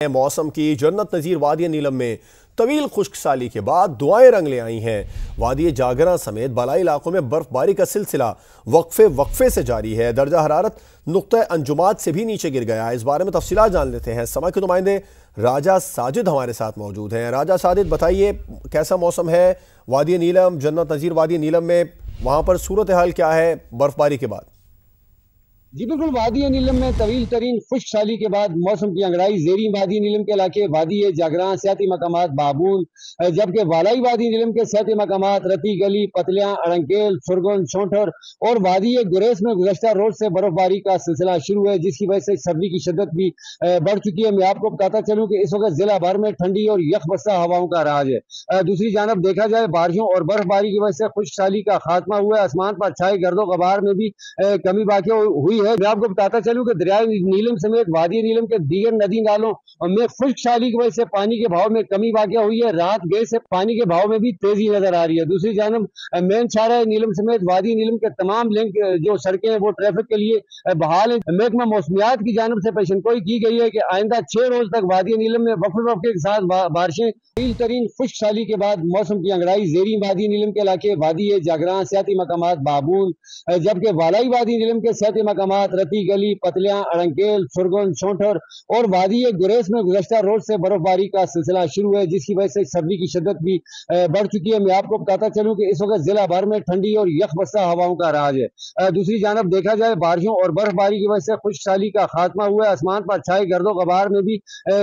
मौसम की जन्नत नजीर वादी नीलम में तवील खुश्क साली के बाद दुआएं रंग ले आई हैं। वादी जागरा समेत बालाई इलाकों में बर्फबारी का सिलसिला वक्फे से जारी है। दर्जा हरारत नुक्ता अंजुमात से भी नीचे गिर गया। इस बारे में तफसीलात जान लेते हैं। समा के नुमाइंदे राजा साजिद हमारे साथ मौजूद हैं। राजा साजिद, बताइए कैसा मौसम है वादी नीलम, जन्नत नजीर वादी नीलम में, वहां पर सूरत हाल क्या है बर्फबारी के बाद? जी बिल्कुल, वादी नीलम में तवील तरीन खुश्क साली के बाद मौसम की अंगड़ाई जेरी वादी नीलम के इलाके वादी जागरा सियाती मकामात बाबूल, जबकि वालाई वादी नीलम के सियाती मकामात रती गली, पतलियां, अड़ंकेल, सुरगन, छोंठर और वादी गुरेस में गुज़श्ता रोज से बर्फबारी का सिलसिला शुरू है, जिसकी वजह से सर्दी की शिद्दत भी बढ़ चुकी है। मैं आपको बताता चलूँ कि इस वक्त जिला भर में ठंडी और यकबस्ता हवाओं का राज है। दूसरी जानब देखा जाए बारिशों और बर्फबारी की वजह से खुश्क साली का खात्मा हुआ है। आसमान पर छाए गर्दो गबार में भी कमी वाक़ई हुई है। मैं आपको बताता चलूं कि दरियाए नीलम समेत वादी नीलम के दीगर नदी नालों में खुश्क साली की वजह से पानी के भाव में कमी वाक़ई हुई है। रात गए से पानी के भाव में भी तेजी नजर आ रही है। दूसरी जानब मेन शाहरा नीलम समेत वादी नीलम के तमाम लिंक जो सड़कें हैं वो ट्रैफिक के लिए बहाल है। महकमा मौसमियात की जानब से पेशनगोई की गई है कि आइंदा 6 रोज तक वादी नीलम में वक्फे के साथ बारिशें। तवील तरीन खुश्क साली के बाद मौसम की अंगड़ाई जेरी वादी नीलम के इलाके वादी जागरा सियाती मकामात बाबूल, जबकि वालाई वादी नीलम के सियाती मकामात रती गली, पतलियां, अड़ंकेल, सुरगन, छोंठर और वादी गुरेस में गुज़श्ता रोज से बर्फबारी का सिलसिला शुरू है, जिसकी वजह से सर्दी की शिद्दत भी बढ़ चुकी है। मैं आपको बताता चलूं कि इस वक्त जिला भर में ठंडी और यकबस्ता हवाओं का राज है। दूसरी जानब देखा जाए बारिशों और बर्फबारी की वजह से खुश्क साली का खात्मा हुआ है। आसमान पर छाए गर्दो गबार में भी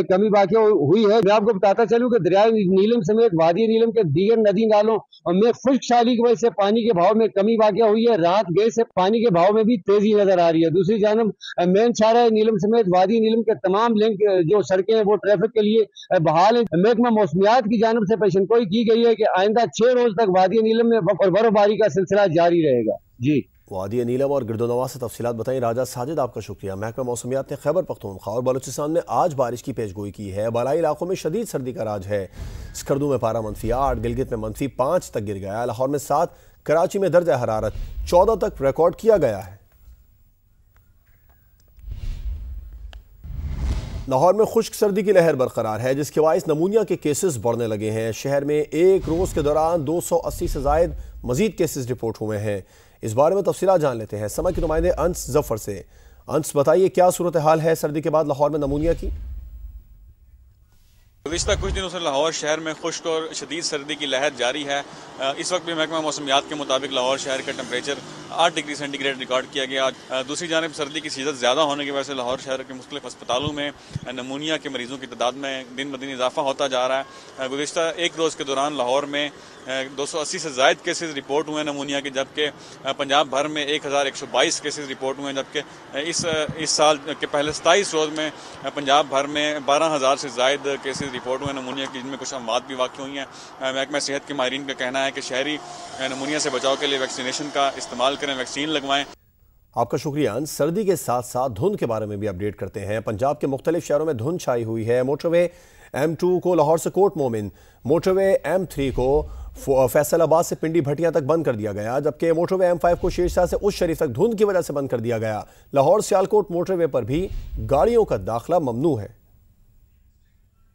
कमी वाक़ई हुई है। मैं आपको बताता चलूं कि दरियाए नीलम समेत वादी नीलम के दीगर नदी नालों में खुश्क साली की वजह से पानी के भाव में कमी वाक़ई हुई है। रात गए से पानी के भाव में भी तेजी नजर आ रही है। दूसरी जानब मेन शाहरा नीलम समेत वादी नीलम के तमाम लिंक जो सड़कें हैं वो ट्रैफिक के लिए बहाल है। महकमा मौसमियात की जानब से पेशनगोई की गई है कि आइंदा 6 रोज तक वादी नीलम में बर्फबारी का सिलसिला जारी रहेगा। जी, वादी नीलम और गिरदोनवा से तफसीलात बताई राजा साजिद, आपका शुक्रिया। महकमा मौसमियात ने खैबर पख्तूनख्वा और बलूचिस्तान में आज बारिश की पेशगोई की है। बालाई इलाकों में शदीद सर्दी का राज है। स्कर्दू में पारा -8, गिलगित में -5 तक गिर गया। लाहौर में 7, कराची में दर्जा हरारत 14 तक रिकॉर्ड किया गया है। लाहौर में खुश्क सर्दी की लहर बरकरार है, जिसके बायस नमूनिया के केसेस बढ़ने लगे हैं। शहर में एक रोज के दौरान 280 से जायद मजीद केसेस रिपोर्ट हुए हैं। इस बारे में तफसीलात जान लेते हैं। समय के नुमाइंदे अंस जफर से। अंस, बताइए क्या सूरत हाल है सर्दी के बाद लाहौर में नमूनिया की? गुज़िश्ता कुछ दिनों से लाहौर शहर में खुश्क और शदीद सर्दी की लहर जारी है। इस वक्त भी महकमा मौसमियात के मुताबिक लाहौर शहर का टेम्परेचर 8 डिग्री सेंटीग्रेड रिकॉर्ड किया गया। दूसरी जानब सर्दी की शिद्दत ज़्यादा होने की वजह से लाहौर शहर के मुख्तलिफ अस्पतालों में नमूनिया के मरीजों की तादाद में दिन ब दिन इजाफा होता जा रहा है। गुज़िश्ता एक रोज़ के दौरान लाहौर में 280 से ज़ायद केसेस रिपोर्ट हुए नमूनिया के, जबकि पंजाब भर में 1122 केसेस रिपोर्ट हुए हैं। जबकि इस साल के पहले 27 रोज़ में पंजाब भर में 12,000 से ज़ायद केसेस रिपोर्ट हुए नमूनिया की, जिनमें कुछ अमवात भी वाक़ई हुई हैं। महकमा सेहत के माहिरीन का कहना है कि शहरी नमूनिया से बचाव के लिए वैक्सीनेशन का इस्तेमाल करें, वैक्सीन लगवाएं। आपका शुक्रिया। सर्दी के साथ साथ धुंध के बारे में भी अपडेट करते हैं। पंजाब के मुख्तलिफ शहरों में धुंध छाई हुई है। मोटरवे M2 को लाहौर से कोट मोमिन, मोटरवे M3 को फैसलाबाद से पिंडी भटियां तक बंद कर दिया गया, जबकि मोटरवे M5 को शेरशाह से उस शरीफ तक धुंध की वजह से बंद कर दिया गया। लाहौर सियालकोट मोटरवे पर भी गाड़ियों का दाखिला ममनू है।